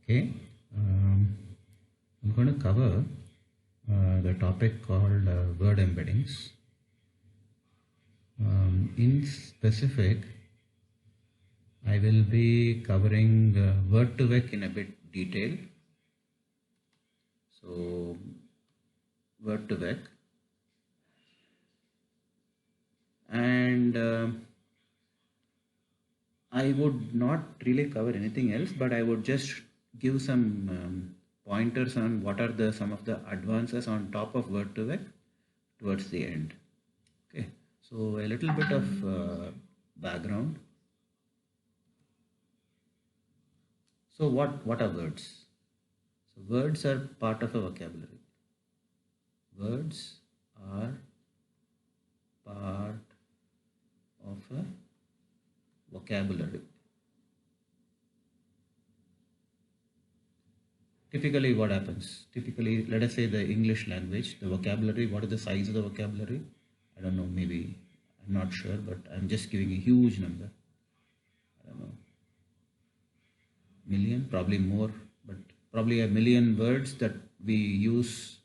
Okay, I'm going to cover the topic called word embeddings. In specific, I will be covering word2vec in a bit detail. So, word2vec, and I would not really cover anything else, but I would just give some pointers on what are some of the advances on top of word2vec towards the end. Okay, so a little bit of background. So what are words? So words are part of a vocabulary. Words are part of a vocabulary. Typically what happens? Typically, let us say the English language, the vocabulary, what is the size of the vocabulary? I don't know, maybe, I'm not sure, but I'm just giving a huge number. I don't know, million, probably more, but probably a million words that we use.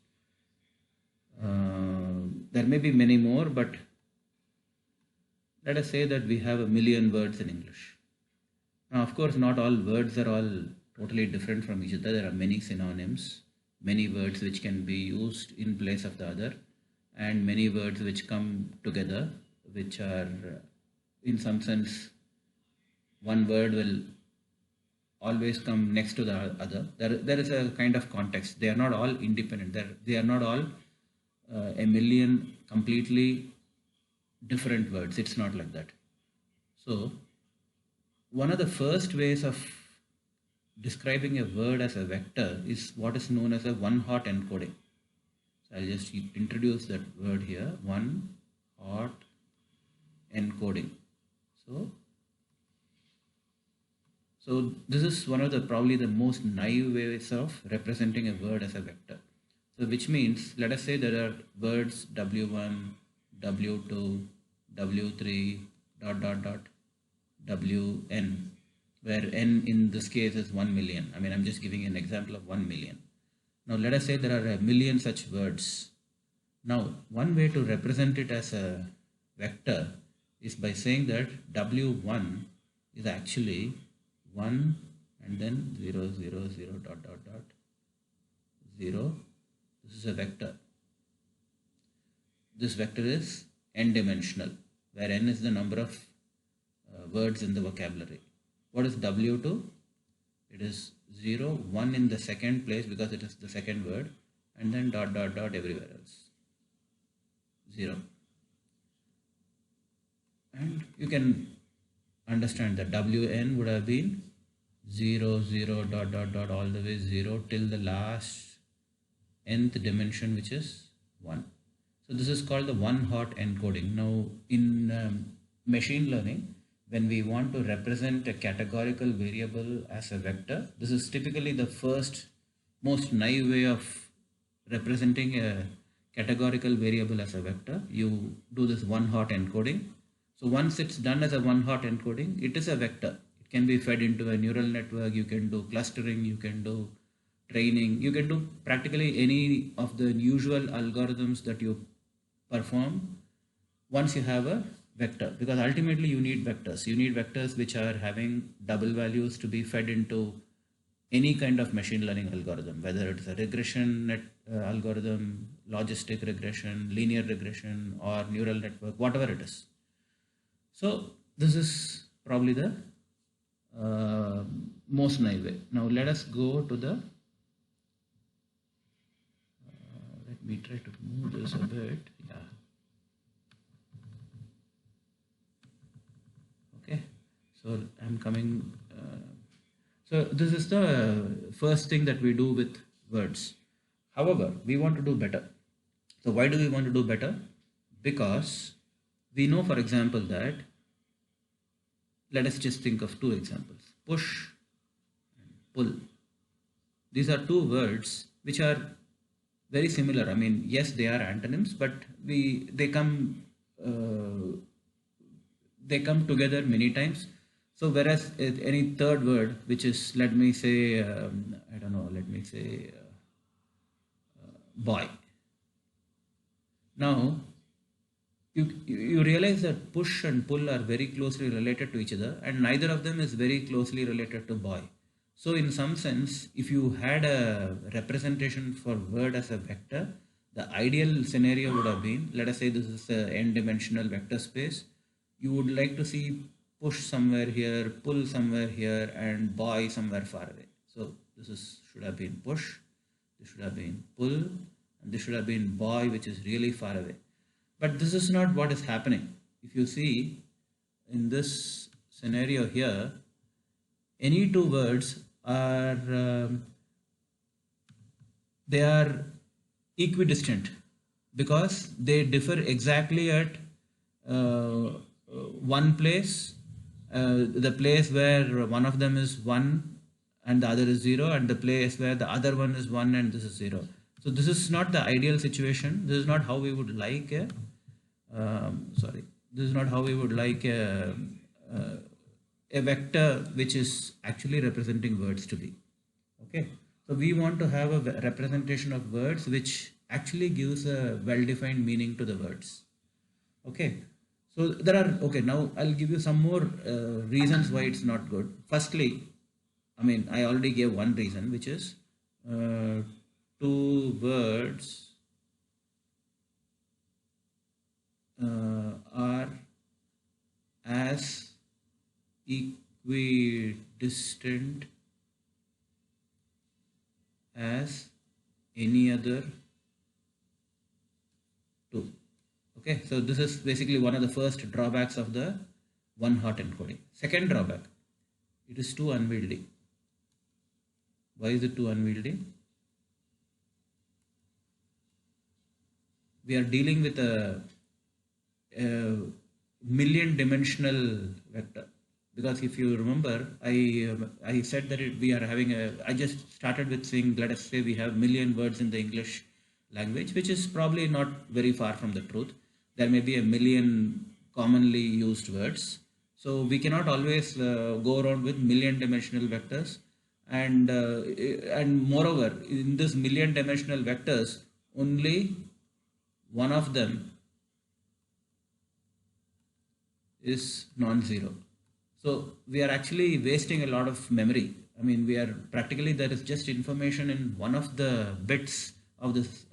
There may be many more, but let us say that we have a million words in English. Now, of course, not all words are all totally different from each other. There are many synonyms, many words which can be used in place of the other, and many words which come together, which are, in some sense, one word will always come next to the other. There is a kind of context. They are not all independent. They are not all a million completely different words. It's not like that. So, one of the first ways of describing a word as a vector is what is known as a one-hot encoding. So I'll just introduce that word here, one-hot encoding. So this is one of the probably the most naive ways of representing a word as a vector. So which means, let us say there are words W1, W2, W3, Wn, where n in this case is 1 million. I mean, I'm just giving an example of 1 million. Now let us say there are a million such words. Now one way to represent it as a vector is by saying that W1 is actually 1 and then 0, 0, 0, dot, dot, dot, 0. This is a vector. This vector is n-dimensional, where n is the number of words in the vocabulary. What is W2? It is 0, 1 in the second place because it is the second word, and then dot, dot, dot everywhere else. 0. And you can understand that Wn would have been 0, 0, dot, dot, dot, all the way 0 till the last nth dimension, which is 1. So this is called the one-hot encoding. Now in machine learning, when we want to represent a categorical variable as a vector, this is typically the first most naive way of representing a categorical variable as a vector. You do this one-hot encoding. So once it's done as a one-hot encoding, it is a vector. It can be fed into a neural network. You can do clustering, you can do training, you can do practically any of the usual algorithms that you perform once you have a vector, because ultimately you need vectors. You need vectors which are having double values to be fed into any kind of machine learning algorithm, whether it's a regression algorithm, logistic regression, linear regression, or neural network, whatever it is. So this is probably the most naive way. Now let us go to the let me try to move this a bit. Yeah. Okay. So I'm coming. So this is the first thing that we do with words. However, we want to do better. So why do we want to do better? Because we know, for example, that let us just think of two examples, push and pull. These are two words which are very similar. I mean, yes, they are antonyms, but they come together many times. So whereas any third word, which is, let me say, I don't know, let me say boy. Now you realize that push and pull are very closely related to each other, and neither of them is very closely related to boy. So in some sense, if you had a representation for word as a vector, the ideal scenario would have been, let us say this is a n-dimensional vector space. You would like to see push somewhere here, pull somewhere here, and boy somewhere far away. So this is should have been push, this should have been pull, and this should have been boy, which is really far away. But this is not what is happening. If you see in this scenario here, any two words are they are equidistant because they differ exactly at one place, the place where one of them is 1 and the other is 0, and the place where the other one is 1 and this is 0. So this is not the ideal situation. This is not how we would like a this is not how we would like a vector which is actually representing words to be. Okay, so we want to have a representation of words which actually gives a well-defined meaning to the words. Okay, so there are, okay, now I'll give you some more reasons why it's not good. Firstly, I mean, I already gave one reason, which is two words are as equidistant as any other two. Okay, so this is basically one of the first drawbacks of the one-hot encoding. Second drawback, it is too unwieldy. Why is it too unwieldy? We are dealing with a million dimensional vector, because if you remember, I said that we are having I just started with saying, let us say we have million words in the English language, which is probably not very far from the truth. There may be a million commonly used words, so we cannot always go around with million dimensional vectors, and moreover, in this million dimensional vectors, only one of them is non-zero. So we are actually wasting a lot of memory. I mean, we are practically, there is just information in one of the bits of this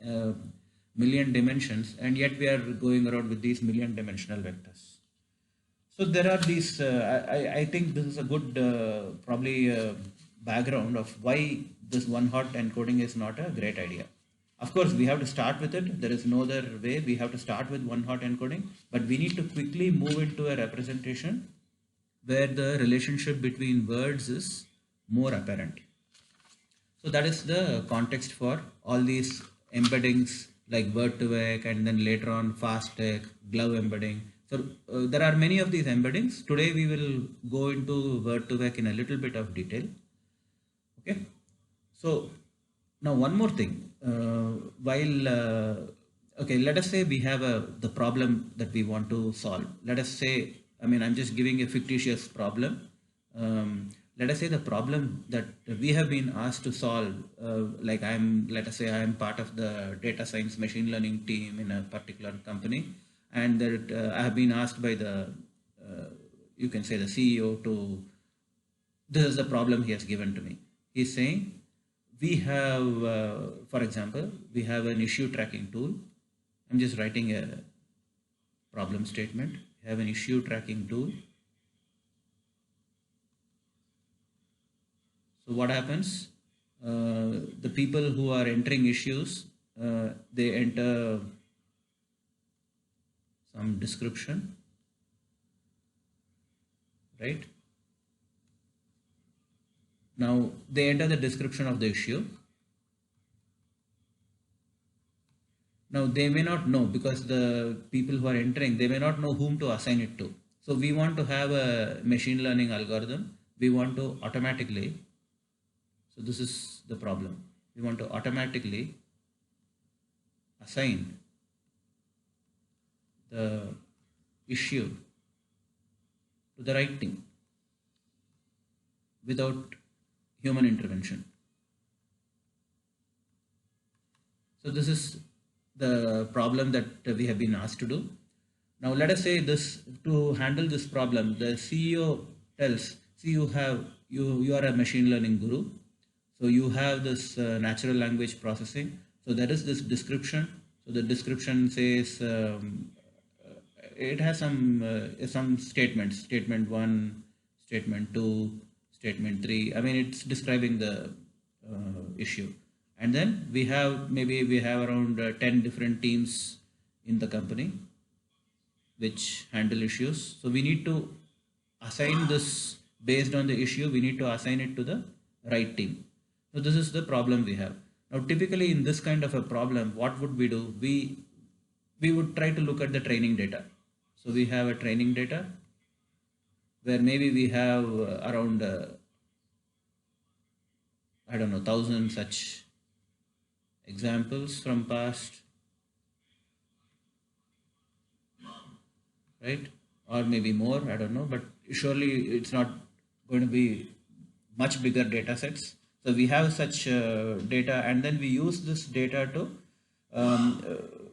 million dimensions, and yet we are going around with these million dimensional vectors. So there are these, I think this is a good probably background of why this one-hot encoding is not a great idea. Of course, we have to start with it. There is no other way. We have to start with one-hot encoding, but we need to quickly move into a representation where the relationship between words is more apparent. So that is the context for all these embeddings like word2vec, and then later on fast-tech, glove embedding. So there are many of these embeddings. Today we will go into word2vec in a little bit of detail. Okay, so now one more thing. Okay, let us say we have the problem that we want to solve. Let us say, I mean, I'm just giving a fictitious problem. Let us say the problem that we have been asked to solve, like let us say I am part of the data science machine learning team in a particular company, and that I have been asked by the, you can say the CEO to, this is the problem he has given to me. He's saying, we have, for example, we have an issue tracking tool. I'm just writing a problem statement. We have an issue tracking tool. So what happens? The people who are entering issues, they enter some description, right? Now they enter the description of the issue. Now they may not know, because the people who are entering, they may not know whom to assign it to. So we want to have a machine learning algorithm. We want to automatically, so this is the problem. We want to automatically assign the issue to the right thing. without human intervention. So this is the problem that we have been asked to do. Now let us say this, to handle this problem, the CEO tells, see, you are a machine learning guru. So you have this natural language processing. So there is this description. So the description says, it has some statements, statement 1, statement 2, statement 3. I mean, it's describing the issue. And then we have around 10 different teams in the company which handle issues. So we need to assign this based on the issue. We need to assign it to the right team. So this is the problem we have. Now, typically in this kind of a problem, what would we do? We would try to look at the training data. So we have a training data where maybe we have around, I don't know, 1,000 such examples from past, right? Or maybe more, I don't know, but surely it's not going to be much bigger data sets. So we have such data, and then we use this data to,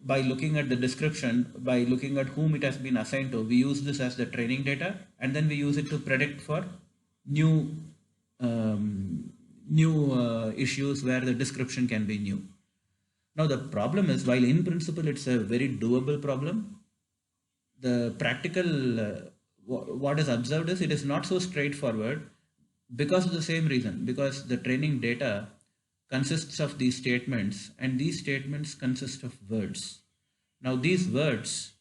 by looking at the description, by looking at whom it has been assigned to, we use this as the training data, and then we use it to predict for new issues where the description can be new. Now the problem is, while in principle it's a very doable problem, the practical what is observed is it is not so straightforward, because of the same reason, because the training data consists of these statements, and these statements consist of words. Now these words,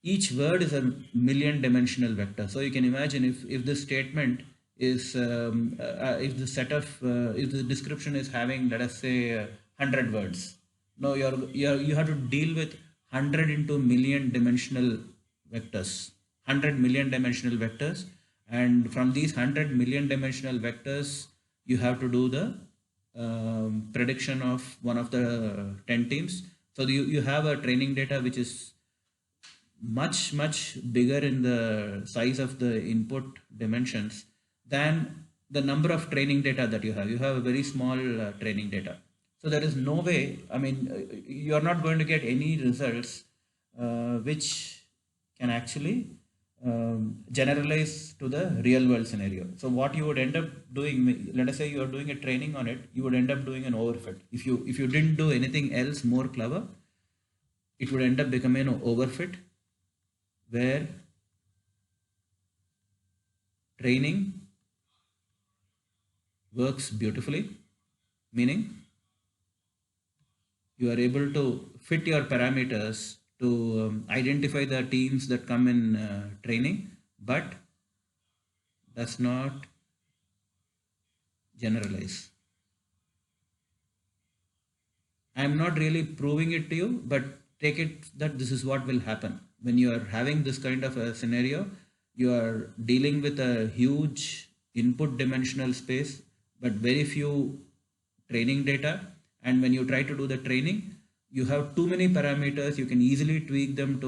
each word is a million dimensional vector. So you can imagine if this statement is if the description is having, let us say, 100 words. Now you have to deal with 100 into million dimensional vectors, 100 million dimensional vectors, and from these 100 million dimensional vectors you have to do the prediction of one of the 10 teams. So you have a training data which is much bigger in the size of the input dimensions than the number of training data that you have. You have a very small training data. So there is no way, I mean, you are not going to get any results which can actually generalize to the real world scenario. So what you would end up doing, let us say you are doing a training on it, you would end up doing an overfit. If you didn't do anything else more clever, it would end up becoming an overfit, where training works beautifully, meaning you are able to fit your parameters to identify the teams that come in training, but does not generalize. I am not really proving it to you, but take it that this is what will happen. When you are having this kind of a scenario, you are dealing with a huge input dimensional space, but very few training data. And when you try to do the training, you have too many parameters. You can easily tweak them to